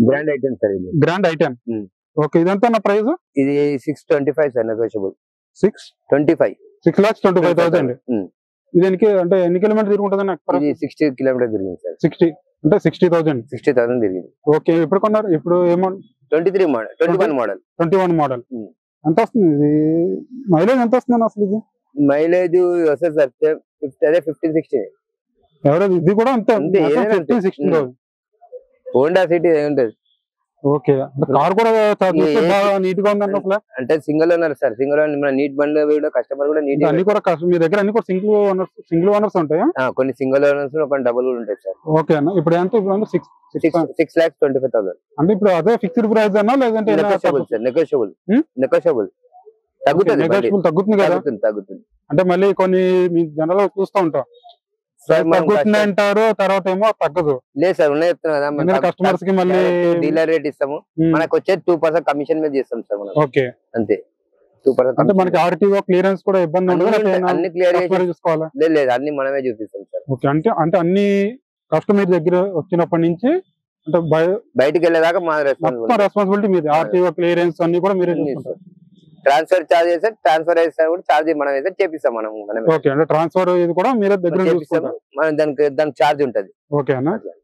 Grand item sir ఇది. Grand item. Okay, ఇదంతా నా ప్రైస్? ఇది 625 సార్, నెగోషియబుల్. 625. 6,25,000. దీనికి అంటే ఎన్ని కిలోమీటర్ తిరుగుంటుంది? ఇది 60 కిలోమీటర్ తిరిగింది సార్. 60 అంటే 60,000. 60,000 తిరిగింది. ఓకే, ఎప్పుడు కొన్నారు? ఇప్పుడు ఏమో 23 మోడల్, 21 మోడల్. 21 మోడల్. ఎంత వస్తుంది ఇది మైలేజ్? ఎంత వస్తుంది అసలు ఇది మైలేజ్? వస్తుంది సార్ 15-16. ఎవరేజ్ ఇది కూడా అంతే 15-16,000. హోండా సిటీ ఉంటుంది. ఓకే, కార్ కూడా బాగా నీట్ గా ఉందండి అసలు. అంటే single owner sir, single owner. మన నీట్ బండ్ కూడా కస్టమర్ కూడా నీట్. అన్ని కూడా మీ దగ్గర అన్ని కూడా సింగిల్ ఓనర్స్ ఉంటాయా? కొన్ని సింగిల్ ఓనర్స్, కొన్ని డబుల్ కూడా ఉంటాయి సార్. ఓకే అన్న, ఇప్పుడు ఎంత? ఇప్పుడు 6,25,000. అంటే ఇప్పుడు అదే ఫిక్స్డ్ ప్రైస్ అన్నా లేదంటే నెగోషియబుల్? నెగోషియబుల్ తగ్గుతుంది. తగ్గుతుంది కదా? తగ్గుతుంది. అంటే మళ్ళీ కొన్ని మీ జనాలు చూస్తూ ఉంటాం తగ్గుతుంది అంటారు, తర్వాత ఏమో తగ్గదు. లేదు సార్, ఉన్నాయి చెప్తున్నా కదా, కస్టమర్స్ కి మళ్ళీ డీలర్ రేట్ ఇస్తాము. మనకు వచ్చే 2% కమిషన్ మీద చేస్తాం సార్ మనం. ఓకే, అంతే. 2% అంటే మనకి ఆర్టీఓ క్లియరెన్స్ కూడా ఇబ్బంది ఉండదు, అన్ని క్లియర్ చూసుకోవాలా? లేదు, అన్ని మనమే చూపిస్తాం సార్. ఓకే, అంటే అన్ని కస్టమర్ దగ్గర వచ్చినప్పటి నుంచి అంటే బయటికి వెళ్ళేదాకా మా రెస్పాన్సిబిలిటీ మీది. ఆర్టీఓ క్లియరెన్స్ అన్ని కూడా మీరే చూస్తారు. ట్రాన్స్ఫర్ చార్జ్ చేస్తే ట్రాన్స్ఫర్ అయితే కూడా చార్జ్ మనం అయితే చేపిస్తాం మనం. ఓకే, అంటే ట్రాన్స్ఫర్ ఇది కూడా మీరే దగ్గర చేపిస్తాము. మనం దానికి చార్జ్ ఉంటది. ఓకే అన్న.